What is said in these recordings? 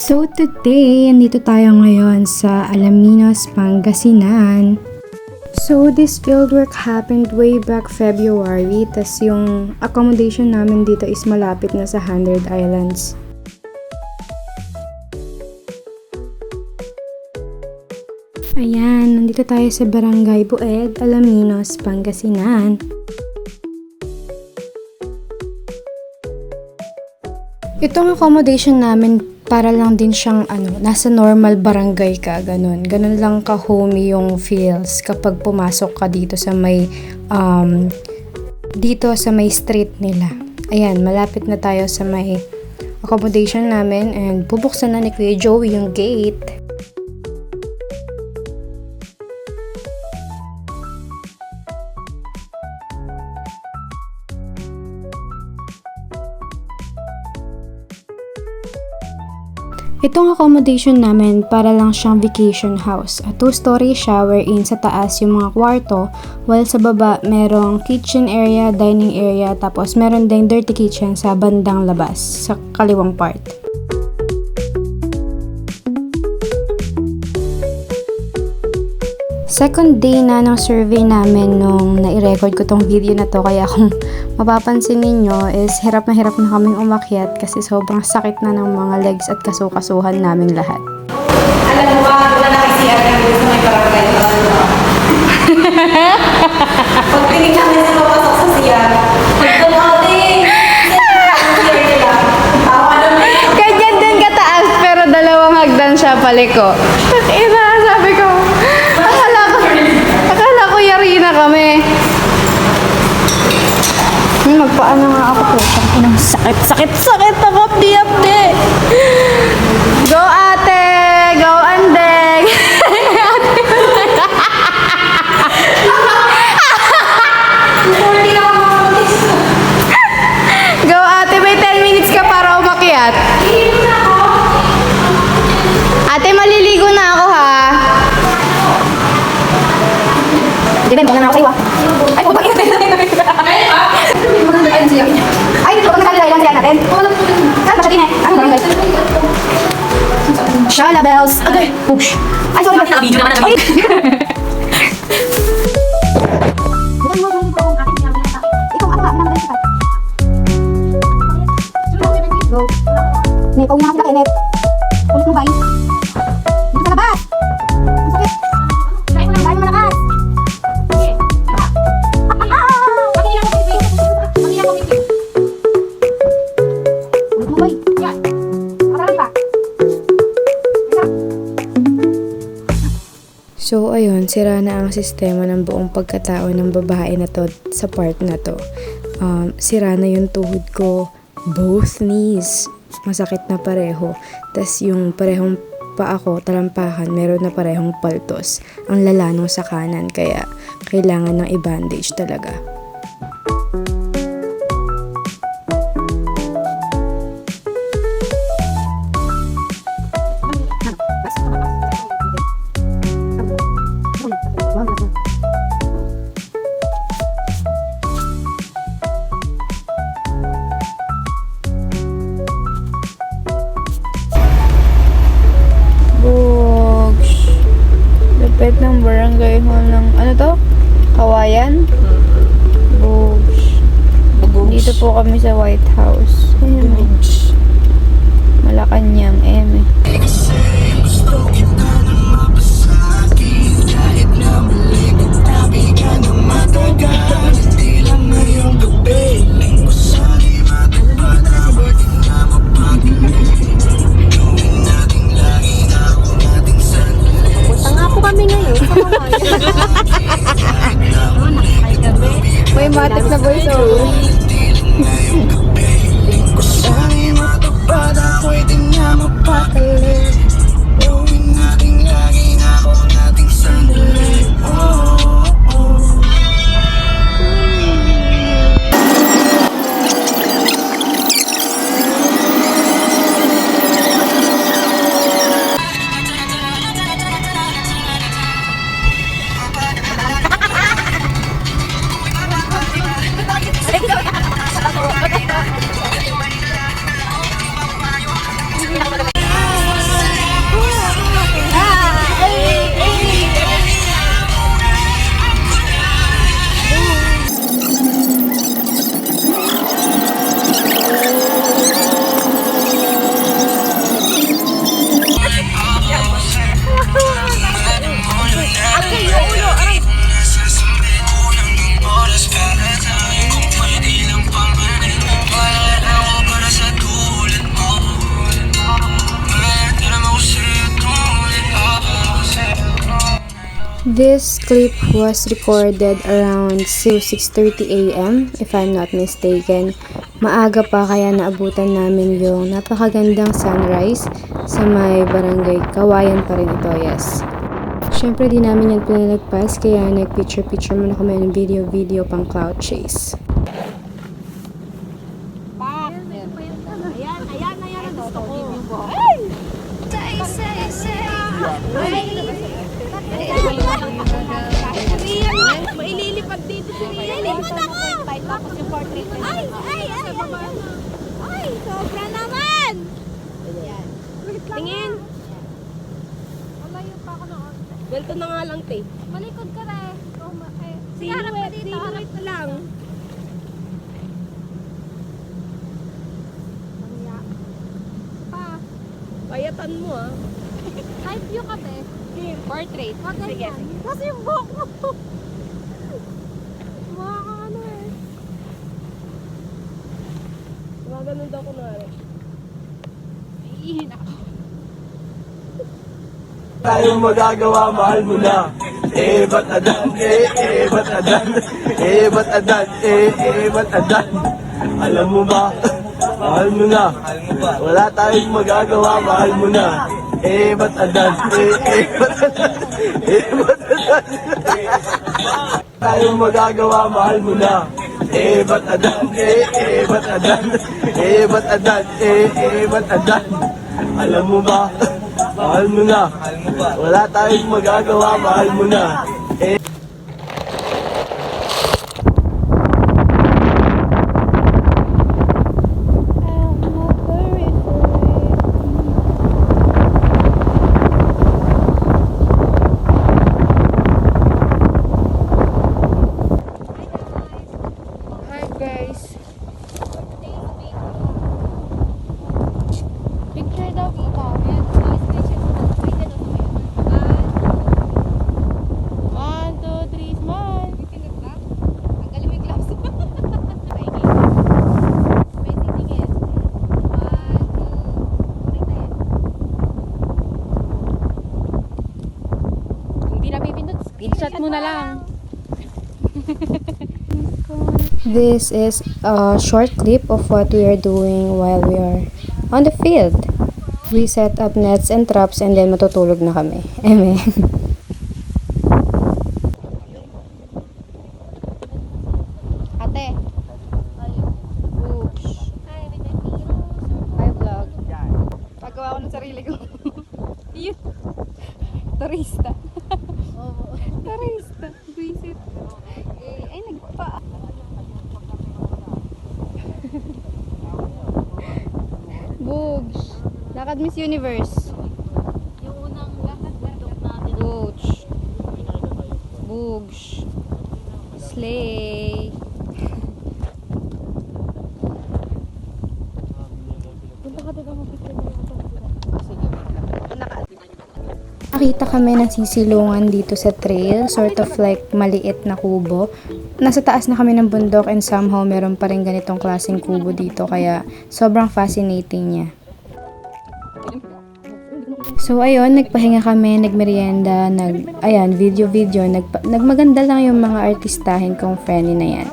So today, andito tayo ngayon sa Alaminos, Pangasinan. So this fieldwork happened way back February, tas yung accommodation namin dito is malapit na sa 100 Islands. Ayan, nandito tayo sa Barangay Bueg, Alaminos, Pangasinan. Itong accommodation namin para lang din siyang nasa normal barangay ka, ganun. Ganun lang ka-homey yung feels kapag pumasok ka dito sa may street nila. Ayan, malapit na tayo sa may accommodation namin and bubuksan na ni Kuya Joey yung gate. Itong accommodation namin para lang siyang vacation house. A 2-story siya wherein sa taas yung mga kwarto, while sa baba merong kitchen area, dining area, tapos meron ding dirty kitchen sa bandang labas, sa kaliwang part. Second day na ng survey namin nung nai-record ko tong video na to, kaya kung mapapansin ninyo is hirap na kaming umakyat kasi sobrang sakit na ng mga legs at kasukasuhan naming lahat. Alam mo ba, wala nakisiyan ng gusto may barangay. Pag tingin namin sa papasok sa siyan, ganyan din kataas pero dalawang hagdan siya paliko. Ina, sabi ko, akala ko yari na kami. Magpaano nga ako po. Sakit ako, abdi. Go ate! Go andeng! Go ate, may 10 minutes ka para umakyat. Ate, maliligo na ako ha. Hindi ba, na ako kayo. Ay, po, bakit? Ay, dito ba nagkakilala siya natin? Saan ba siya din eh? Ano ba guys? Shala bells. Okay. Ay, sorry. Naka-video naman namin. May pauna kasi kainit. Ulit mo ba? Dito sa labas. Ang sakit. Dahil mo malakas. So ayun, sira na ang sistema ng buong pagkatao ng babae na to sa part na to. Sira na yung tuhod ko, both knees, masakit na pareho. Tas yung parehong paa ko, talampakan, meron na parehong paltos. Ang lala nung sa kanan, kaya kailangan ng i-bandage talaga. Lapit ng barangay hall ng, ano to? Kawayan? Bugs. Dito po kami sa White House. Bugs. Malacanang, eme. May matik na voice over. This clip was recorded around 6:30 a.m. if I'm not mistaken. Maaga pa kaya naabutan namin yung napakagandang sunrise sa may barangay. Kawayan pa rin ito, yes. Siyempre di namin yan pinalagpas kaya nag-picture muna kami ng video pang cloud chase. Ayan, gusto ko. Ay! Maililipad dito si Rian. Lilipad ako! Tapos yung portrait na Ay, sobra naman! Tingin! Malayo pa ako noon. Welto na nga lang, te. Malikod ka rin. Harap ka dito. Harap na lang. Pa. Bayatan mo, ah. Side view ka, be. Portrait. Wag Sige. ganyan. Kasi yung buhok mo. Mga ano eh. Mga ganun daw kunwari. Iihin ako. Tayong magagawa, mahal mo na. Ba't adan? Ba't adan? Ba't adan? Ba't adan? Alam mo ba? Mahal mo na. Wala tayong magagawa, mahal mo na. Ba't adan? Ba't adan? Ba't adan? Tayong magagawa, mahal mo na. Ba't adan? Ba't adan? Ba't adan? Ba't adan? Alam mo ba? Mahal mo na. Wala tayong magagawa, mahal mo na. Hi guys. Picture daw kita. One, two, three, smile. Ang galing may gloves. May titingin. One, two, hindi na pipindot. Screenshot mo na lang. This is a short clip of what we are doing while we are on the field. We set up nets and traps and then matutulog na kami. Amen. Ate. Oops. Hi, vlog. Pagawa ko ng sarili ko. Yun. Turista. Turista. Visit. Ay, nagpa. Bugs. Lakad Miss Universe. Yung unang lakad natin. Bugs. Bugs. Slay. Punta ka dito mag-picture na yung Nakita kami ng sisilungan dito sa trail, sort of like maliit na kubo. Nasa taas na kami ng bundok and somehow meron pa rin ganitong klaseng kubo dito kaya sobrang fascinating niya. So ayun, nagpahinga kami, nagmerienda, video, nagmaganda lang yung mga artistahin kong friendly na yan.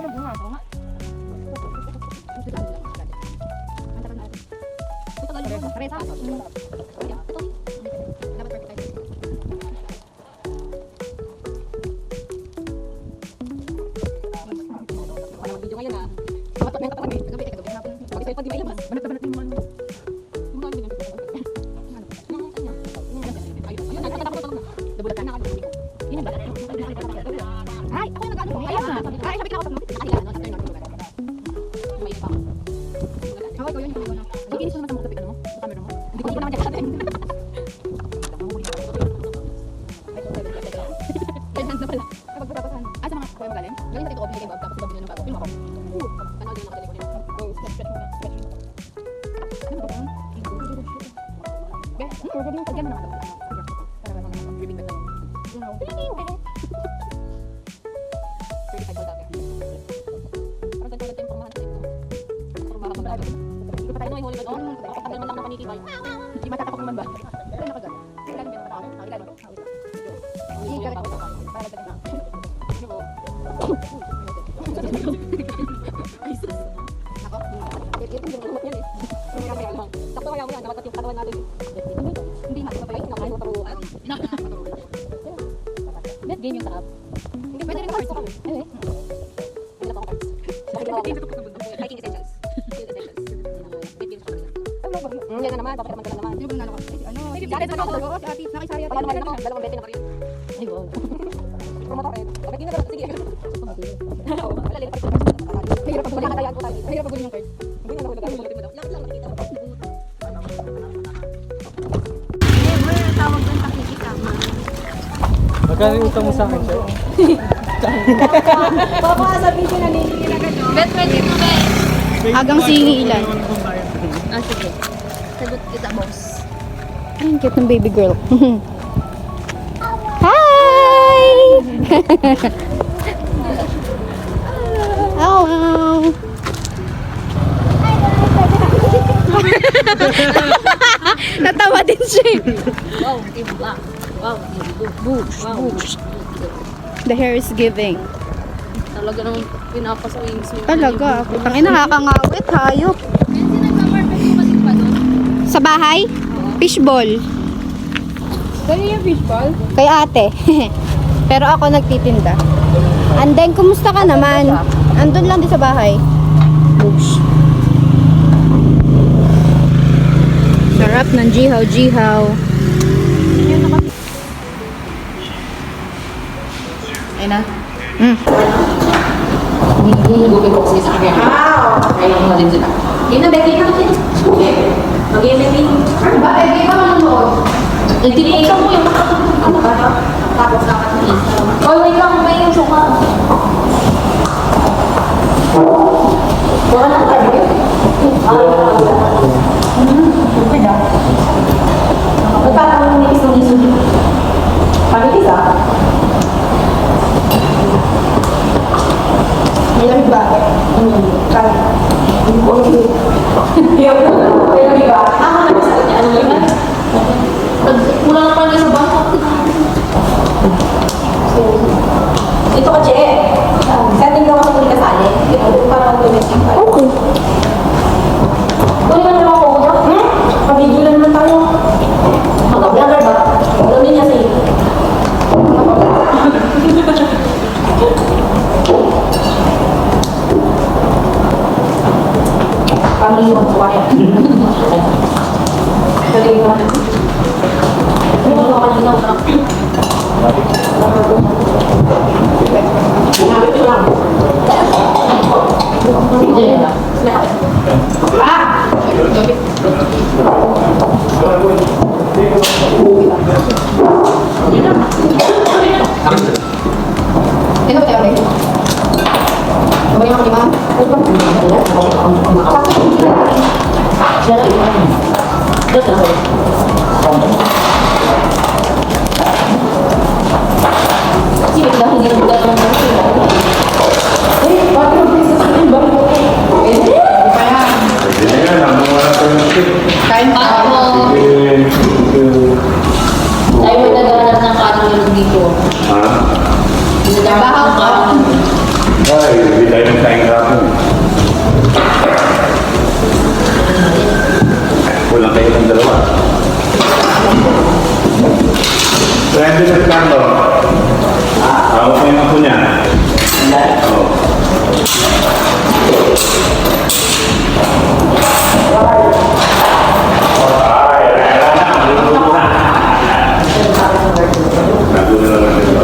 Ay, ako yung nag-ano. Ayun na. Ay, sabi ka ako. Nakahiga, no? Sa turn on. May iba ako. Ako, ikaw yun. Ikinis ko naman sa mga topic, ano mo? Sa camera mo. Hindi ko naman check natin. Kailangan na pala. Kapag pagpapasahan. Ah, sa mga kuya magaling? Galing sa tito ko, binigay Bob. Tapos ito, binigay ng bago. Film ako. Panood din ako galing ko din. Go, stretch mo na. Stretch mo. Ano ba ba? Be, puro din yung pagyan na naman. Para ba mga dripping back na yun. Certified gold dagger. Parang ganito ulit yung pangmahan sa ito. Parang baka mag-ano. Hindi pa tayo no, yung holy god. Oh, kapagtanggal man lang ng panitibay. Hindi matatapok naman ba? Pero nakagano. Kailan ba naman ako? Kailan ba? Hindi ka rin. Para yan, dapat yung katawan natin. Hindi na, ito pa yun, nakakain ko turuan. Net game yung sarap. Hindi, pwede rin cards. Eh, hindi na pa ako cards. Hiking essentials. Field essentials. Net game sa kanila. Yan na naman, papakitaman ko lang naman. Yung nalo ko. Ano? Dati sa ako. Si ate, nakisari ate. Wala naman ako, dalawang bete na pa rin. Ay, wow. Promotor eh. Okay, game na dapat. Sige. Wala, lilit pa rin. Mahirap pag Wala katayaan ko tayo. Mahirap pag yung card. Hindi na nahulog ako. Ulitin mo daw. Lahat lang makikita mo. Magkano yung utang mo sa akin, sir? Baka sabihin ko na nilingin agad, no? Bet, pwede mo ba Agang singilan. Ah, sige. Sagot kita, boss. Ay, ang cute ng baby girl. Hi! Oh. Natawa din siya. Wow, team black. Wow, team blue. Boosh, Wow. boosh. The hair is giving. Talaga nang pinapaswings mo. Talaga. Putang ina, nakakangawit. Hayop. Kasi nagpa-market mo kasi pa doon. Sa bahay? Fishball. Ganyan yung fishball? Kay ate. Pero ako nagtitinda. Andeng, kumusta ka naman? Andun lang din sa bahay. Boosh. Sarap ng jihaw-jihaw. Ayun na. Mm. Google Box is again. Ayun na din sila. Yun na, Becky. Mag-game, Becky. Bakit? Di ba manonood? Nagtitikan mo yung ano ba? Tapos nakatiis. Oh, wait lang. May yung suka. Wala na tayo. Okay na. Magpapang may isang-isang. Pag-iis ah. May lamig ba? Kaya. Hindi ko alam. May lamig ba? Ako na sa kanya. Ano yun? Kulang pa niya sa bangko. Ito ka, Che. Setting daw ako sa kasali. Ito, parang mag-domestic pa. Okay. Kunin naman ako ko. Pag-video lang naman tayo. Mag-vlogger ba? Gawin niya sa iyo. Pang-iwan ko kaya. Galing mo. Ano ba kanina ko lang? Ginamit ko lang. Ano ba tayo ulit? Ano ba yung lima? Sino daw hindi na bulat ng mga sila? Eh, bakit ang princess ko yung balik ko? Kain pa ako. Tayo may naghahanap ng kanin dito. Naghahanap ng kanin. Ay, hindi tayo nagsaing kapon. Kulang kayo ng dalawa. Friend sa kanto. Hawak mo yung ako niya. Oo. Ay, wala na. Maluluto na. Nagulo na lang ito.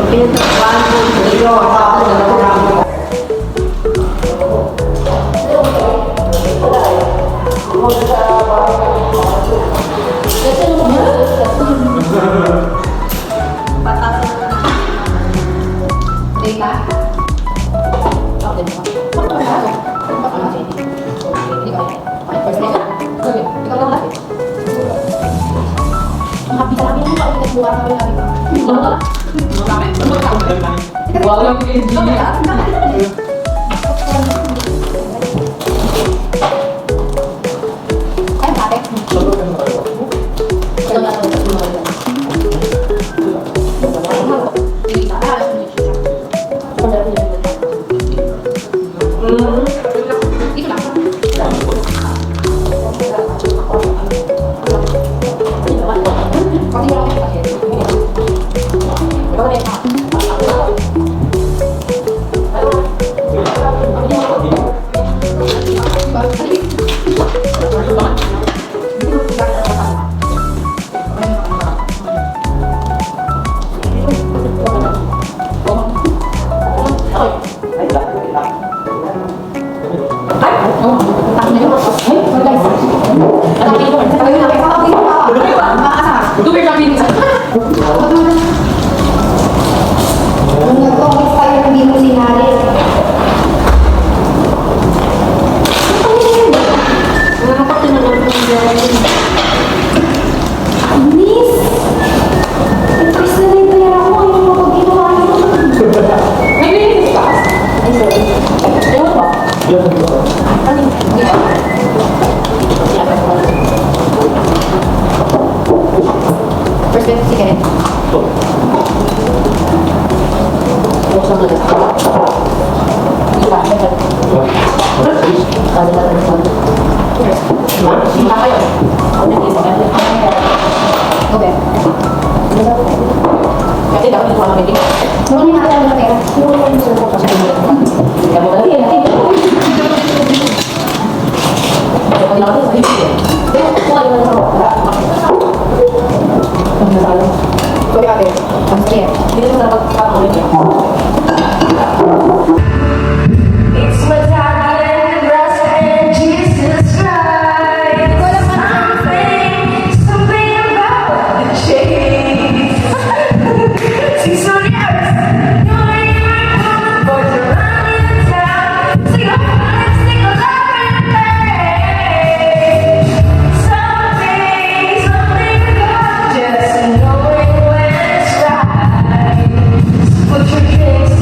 Miss! Nag-press na rin kaya ako yung mga ginawa niyo. May linis ka? Ay, sorry. Ewan ba? Ano? Dito? First step, sige. Buksan mo na. Isa, second. Kasi natin ito. Isa kayo. Okay. Kasi dapat ito ang pwede. Huwag niyo natin ang pera. Huwag niyo natin ang pera. Kaya mo lagi yan. Kaya mo lagi yan. Kaya mo lagi yan. Sorry ate. Ang sige. Hindi mo na magkakakulit yan. It's my time and rest and Jesus Christ. Something about the change. See, so yes, you're even boys around in town. Sing a life, sing a life and play. Something about just knowing when it's right. Put your kicks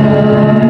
Turn around,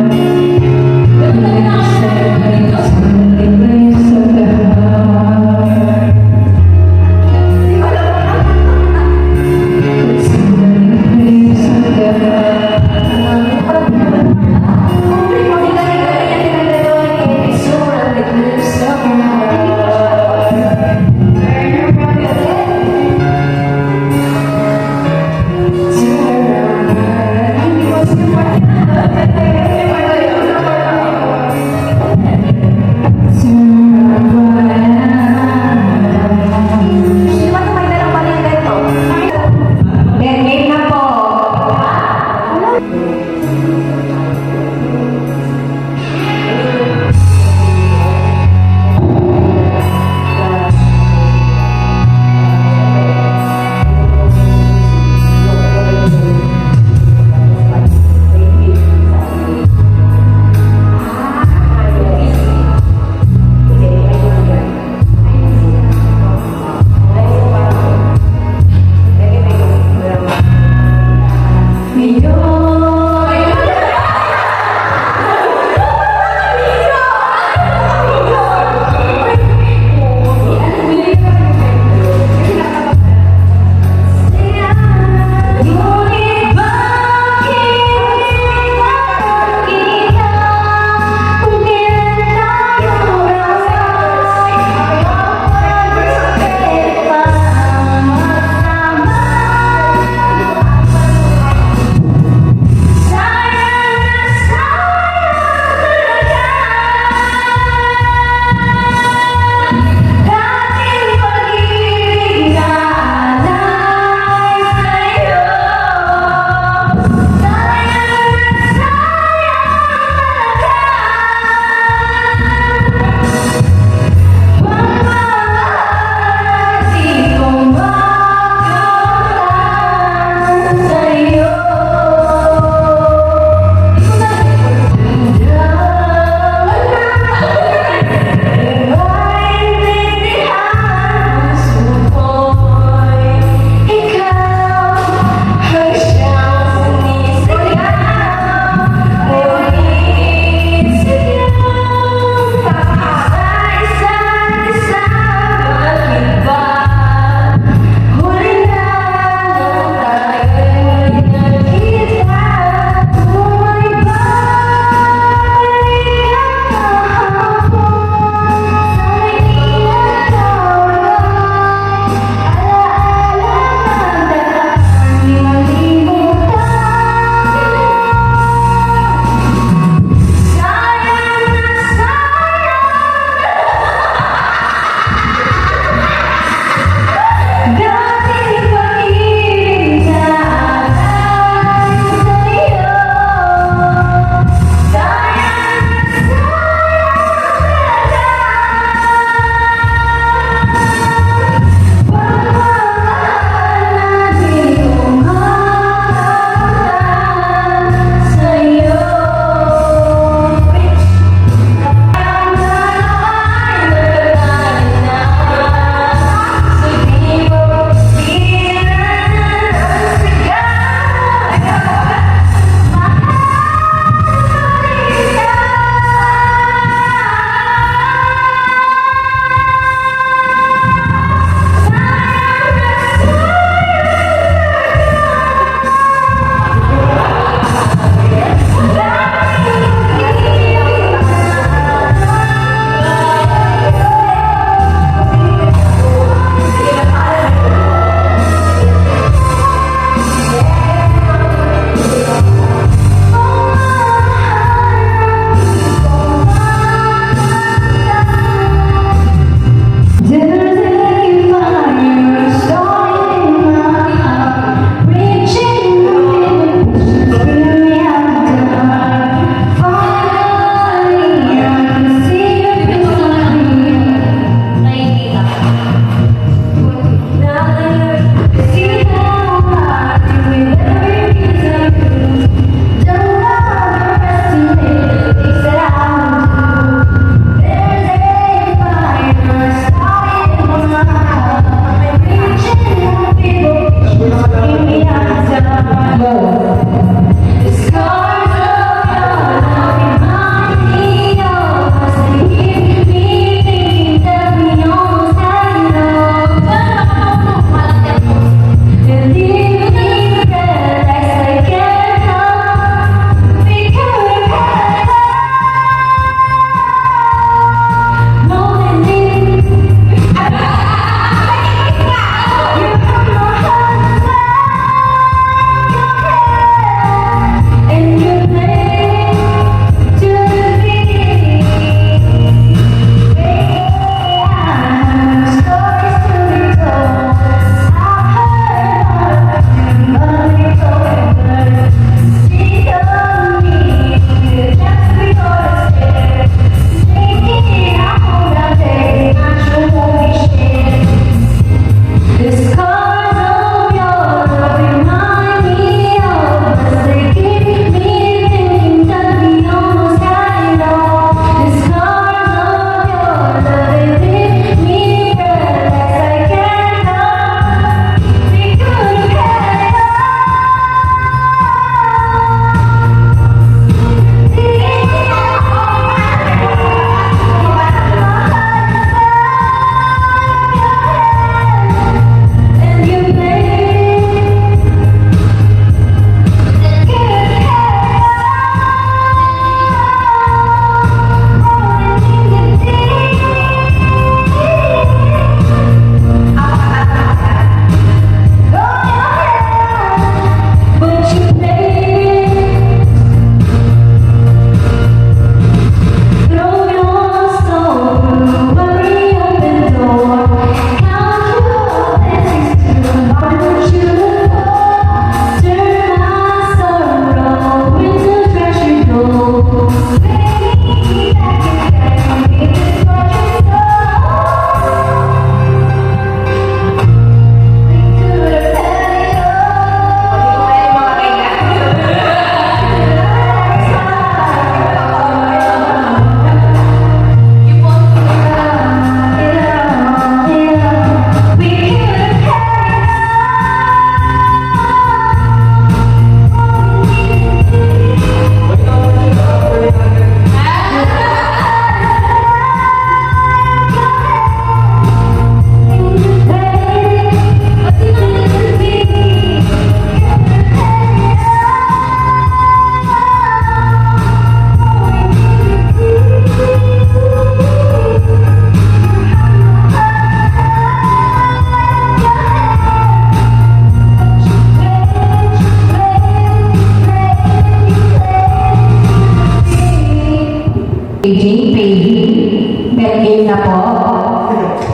Paging, back-in na po.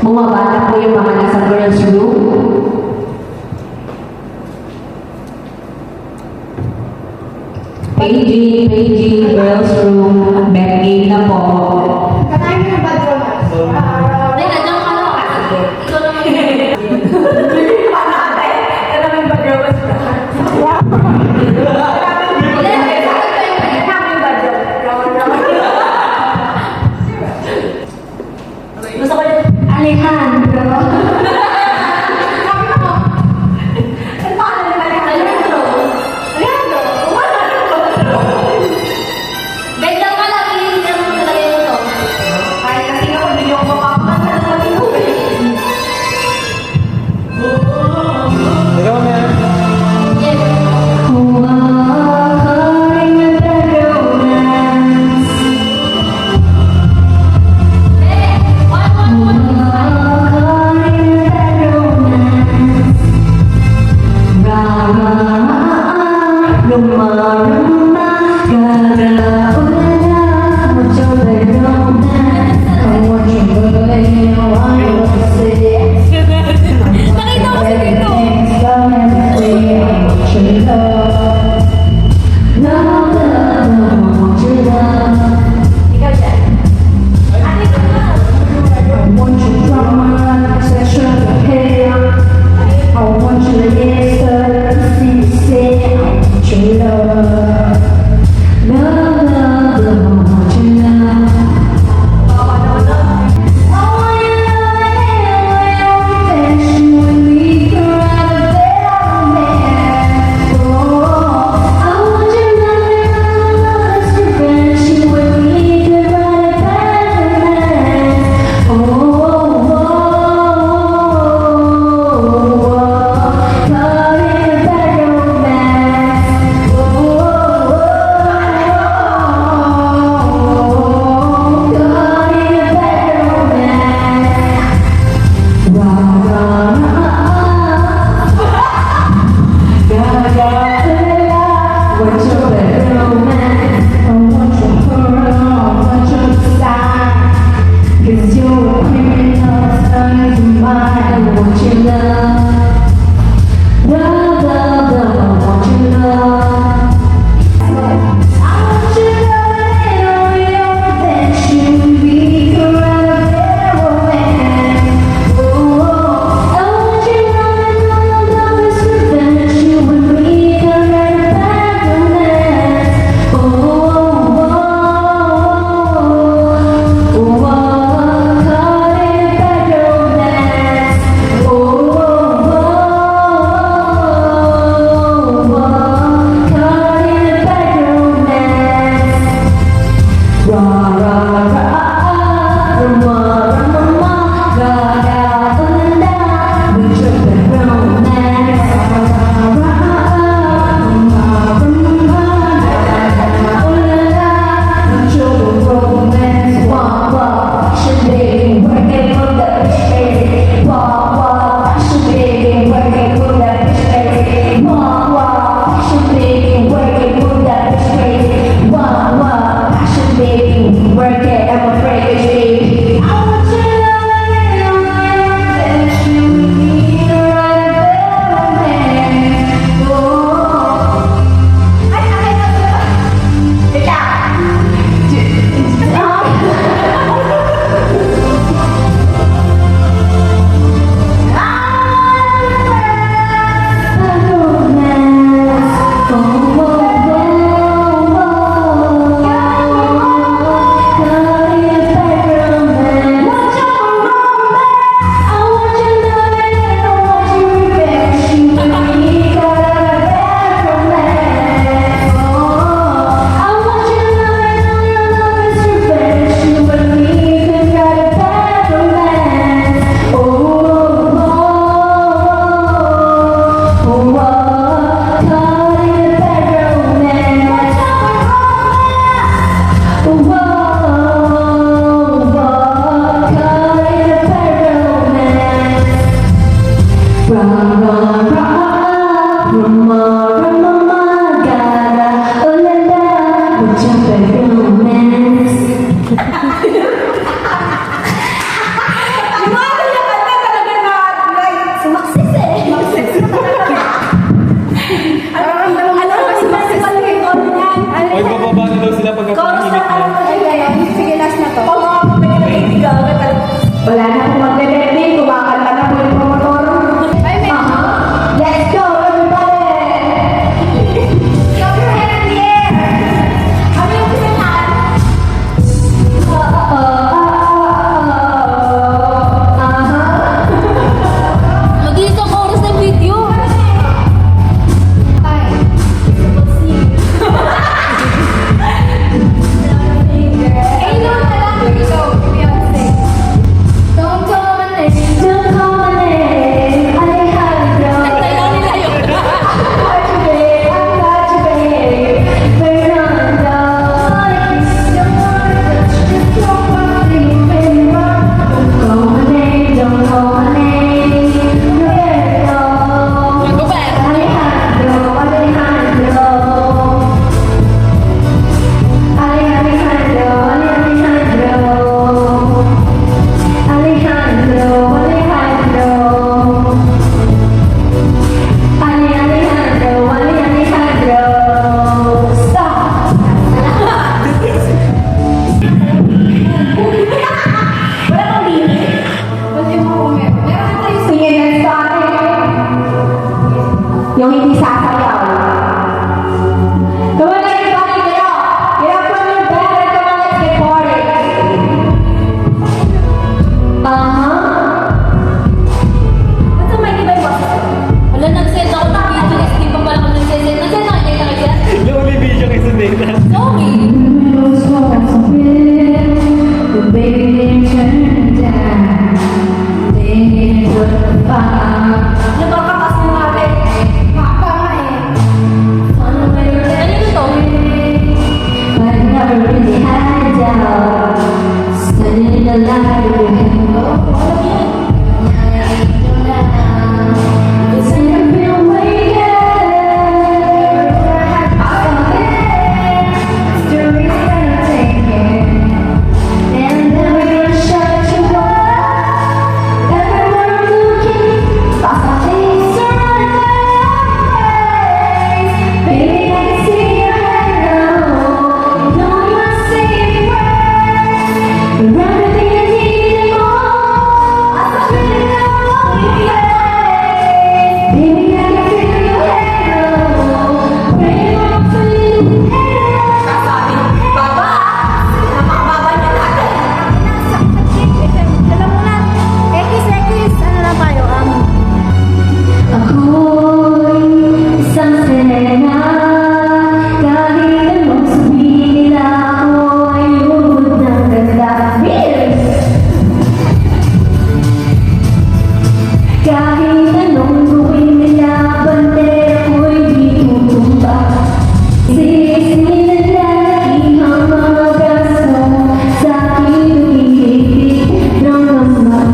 Bumaba na po yung mga nasa girls' room. Paging, girls' room, back-in na po. Kanahin yung bathroom. Ay, nandiyan ka na kasi. Ikaw naman. Gusto ko yun, Alejandro. Alejandro. Ganda ka lang, hindi naman talaga yung Bababa na daw sila pagka Chorus na panimik na. Ay, ngayon. Sige, last na to. Pag mga kapatid na baby ka agad. Wala na akong maglelete, kumakanta na po yung promotor. Ay, may... Let's go, everybody! Clap your hands in the air! Ano yung pinanaan? Mabilis ang oras ng video. Ayun na lang. Ikaw, Beyonce. Don't call my name, don't call my name. Alejandro. Kailangan nila yun. Got you, babe, I got you, babe. Fernando. Don't call my name, don't call my name. Roberto. Alejandro, Alejandro. Alejandro, Alejandro. Alejandro, Alejandro. Stop! Wala kang limit? Pwede mo kumero. Meron na tayo sa... Sige, next topic. Yung hindi sasayaw. Come on, everybody, get up! Get up from your bed and come on, let's get party! Ba't ang may iba yung boses? Wala, nag-send ako ng video. Hindi pa pala ako nag-send. Nag-send na kayo na kayo. Lonely video kay Sunday. Sorry. Baby, didn't turn down. Thinking what the fuck? Ano ba kapas ng mare? Mapa nga eh. Ano ba yun? Ano yun to? But I never really had a doubt. Standing in the light of your hand. It's never been awakened. Stories that I'm taking. And then we're gonna shut you up. Everyone looking, lost my face around my face. Baby, I can see your halo. You know you must say it words. You're everything I need and more. I just really know what you face. Baby, I can feel your halo. Bring it on to you, halo. Alam mo na. Ekis, ano na tayo? Ako'y isang sirena. Kahit anong sabihin nila, ako'y lubog ng ganda. Kahit anong gawin nila, bandera ko'y di tutumba. Sinilalaking ang mga braso sa aking hihigit ng gamba.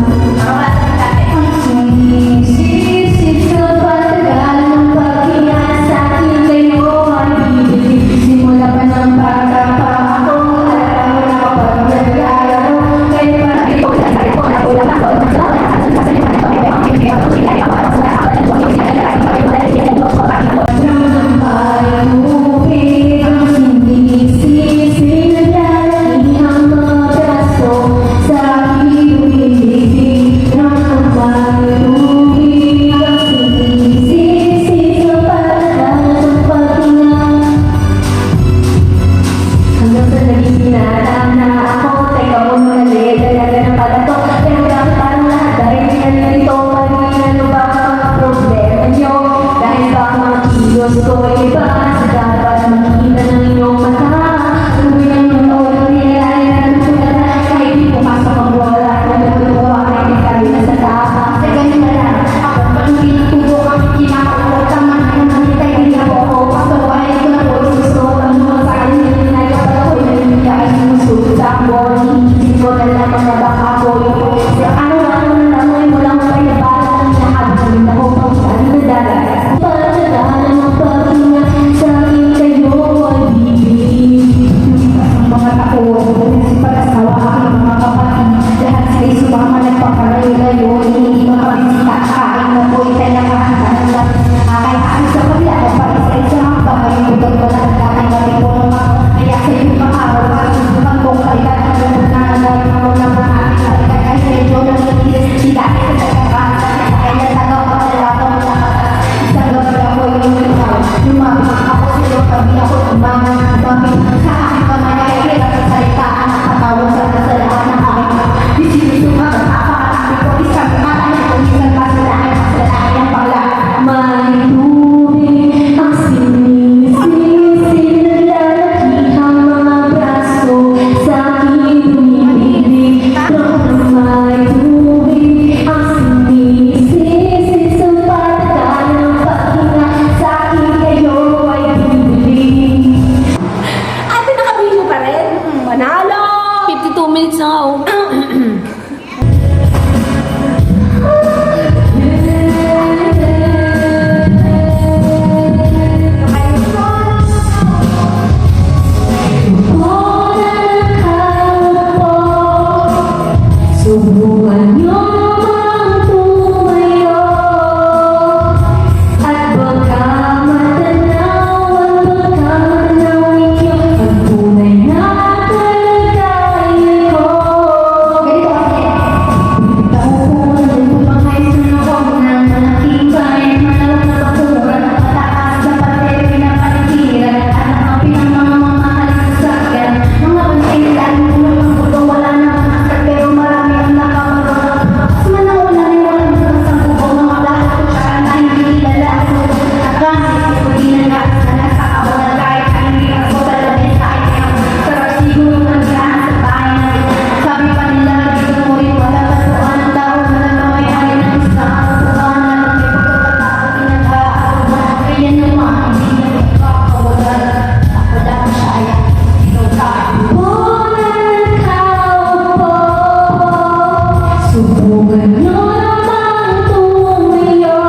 Sinisip sa pagtagal ng paghinga sa akin kayo ay bibig. Simula pa ng bata pa ako, alam mo na kapag naglalaro. Kaya parang ito na sa ito na ulang ako. Ng bayan upit ang sinisip, sinilalaking ang mga braso sa aking hihigit ng bayan upit ang sinisip sa pagtagal ng paghinga. Hanggang sa naging sinaraan na ako. Teka muna ulit, dalaga ng pala to. Pero bakit parang lahat dahil pinalito? Pagin ano ba ang mga problema nyo? Dahil ba ang mga kilos ko ay iba? Sa dapat makikita ng inyong mata. Ano ba yung mga ulang nilalay na nagtulala? Kahit di pumasok ang bola, kung natutuwa ay di kami na sa taas. Sa ganyan na lang, ako pang pinatubo ang kinakakuha man. Ang nakita hindi ako ako. Pasok ay ito na po gusto. Ang mga sa akin nilinayo pa ako. Nalilita ay sinusunod sa ako. Iisip ko na lang ang nabak ako. Sa araw-araw na namoy mo lang kayo para sa lahat. Sabihin ako pang saan na dagat. Pagdadaan ng paghinga sa akin kayo ay bibig. Ang mga tao, si pag-asawa aking mga kapatid. Lahat sila'y sumama nagpapalayo-layo. Hindi makapagsita kain na po itay nakakanta ng lahat. Nakakayaan sa kabila ko pa isa-isa. Pagkalimutod ko lang ang dahil natin ko ng mga kaya minutes na ako. Subukan niyo ang tumayo at baka matanaw at baka manawin niyo ang tunay na kalagayan ko. Bitaw ko ang lumangay sa loob ng matibay, malawak na bakura, mataas na pati pinapaligiran at nakapin ang mga mahalisakyan. Mga pansilan, mga pulo, wala na masakit pero marami ang nakamarunong. Mas manawala rin walang masang bubong mga lahat ko siya na hindi kilala ako. At kahit hindi na nasa ako na kahit hindi ako talaga sa akin. Pero siguro nandiyan sa bahay natin. Sabi pa nila, dito mo rin wala katuan ng tao na namamayari ng isang kutuan na may pagkakataon pinag-aako. Kaya naman, hindi na magkakawala. Ako lang siya ay ikaw ka. Subukan niyo namang tumayo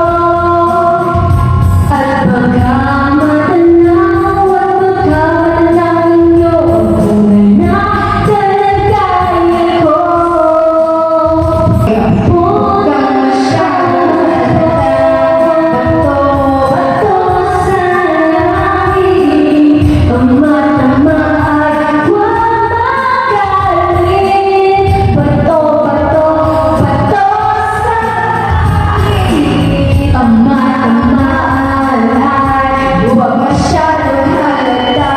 at baka matanaw at baka manawin niyo ang tunay na kalagayan ko. Kaya huwag kang masyadong bato-bato sa langit. Ang matama ay huwag magaling. Bato-bato sa langit. Ang matama ay huwag masyadong halata.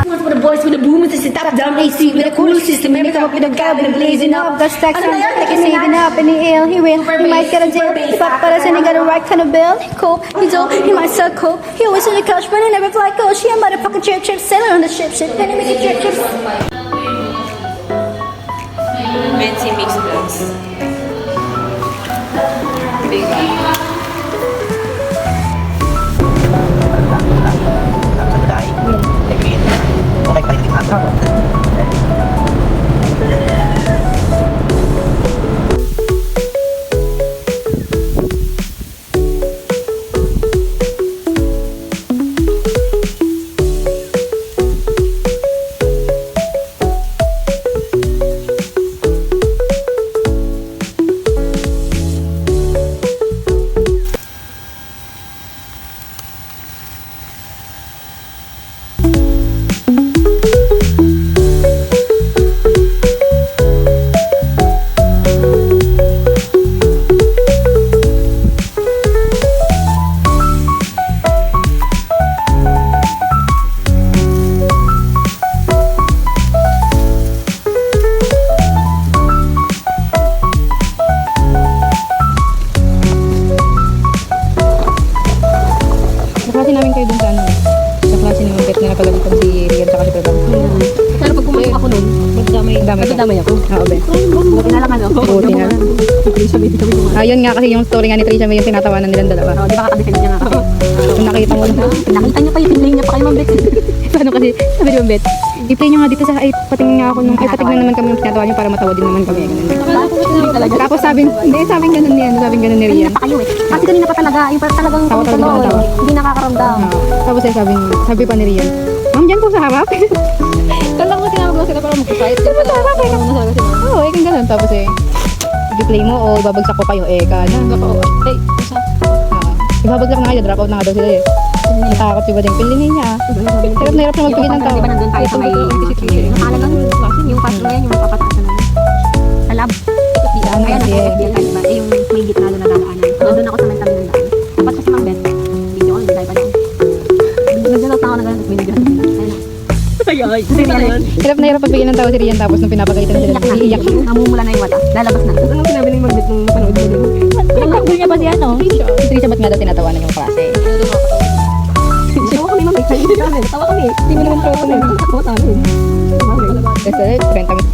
Once for the boys with the boom, it's the top down AC with a cool system. Every time I put a guy with a blazing up. Gus Texan, he's saving up and he ill, he real. He might get a jail. He fuck but and he got a right kind of bill. He cool, he's old, he might suck cool. He always on the couch, but he never fly coach. He a motherfucking chip sailor on the ship. Then he make a chip. Fancy mix vlogs. Big Okay pa yung tingnan. Naklase namin kayo dun sa ano. Sa klase ni Mambet na napagalitan si Rian sa kasi Pebang. Pero pag pumasok ako nun, magdamay ako. Oo, be. Buti na lang ano. Buti na lang. Ayun nga kasi yung story nga ni Trisha may yung tinatawanan nilang dalawa. Di ba kakabifin niya nga ako? Kung nakita mo na. Nakita niyo pa yung pinlay niya pa kay Ma'am Beth. Ano kasi, sabi ni Mambet, i-play nyo nga dito sa, ay, patingin nga ako nung, ay, patingnan naman kami yung tinatawa niyo para matawa din naman kami. Ganun. Tapos sabing ganun ni ano, sabing ganun ni Kanina Rian. pa kayo eh. Kasi kanina pa talaga, yung talagang Tawa talaga ng tawa. hindi nakakaramdam. Tapos ay sabi pa ni Rian, Ma'am, dyan po sa harap. Kala ko tinawag ko sila para mag-fight. Diyan pala harap eh. Oo, kung ganun. Tapos i-play mo o ibabagsak ko kayo, ka na. Hey, Ibabagsak na kayo, drop out na nga daw sila Natakot si Bading, pinlinin niya. Hirap na hirap siya magpigil ng tao. Di ba nandun tayo sa may nakalagang yung pass mo yan, yung papataas na naman. Sa lab. Ano Ayan, kasi, nasa FBL ka, diba? Eh, yung may gitna doon na dadaanan. Nandun ako sa may tabi ng daan. Dapat kasi Ma'am Beth. Video ko, nagdaya pa doon. Nagdunot na ako na gano'n, may nagdunot. Ayun. hirap na hirap pagpigil ng tao si Rian tapos nung pinapagalitan sila, iiyak. Namumula na yung mata. Lalabas na. Ano sinabi ng Magbet nung napanood mo doon? Pinagtanggol niya pa si ano? Si Trisha ba't nga daw tinatawanan yung klase? Tawa kami, Ma'am Beth. Tawa kami. Hindi mo naman tropa na. Tawa kami. Kasi 30 minutes.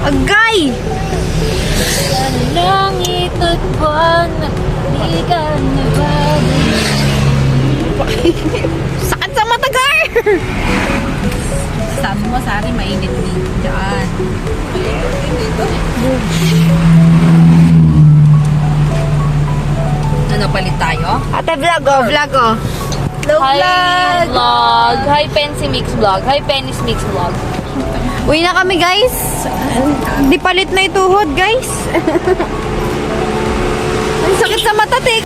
Agay! Langit na Bakit ba di ka Sakit sa mata, Gar! Sabi mo, Sari, mainit dito dyan. Ano, palit tayo? Ate, vlog oh, vlog oh. Vlog, Hi, vlog! vlog. Hi, Pensy Mix Vlog. Hi, Penny's Mix Vlog. Uwi na kami, guys. Di palit na ituhod, guys. Ang sakit sa mata, tik.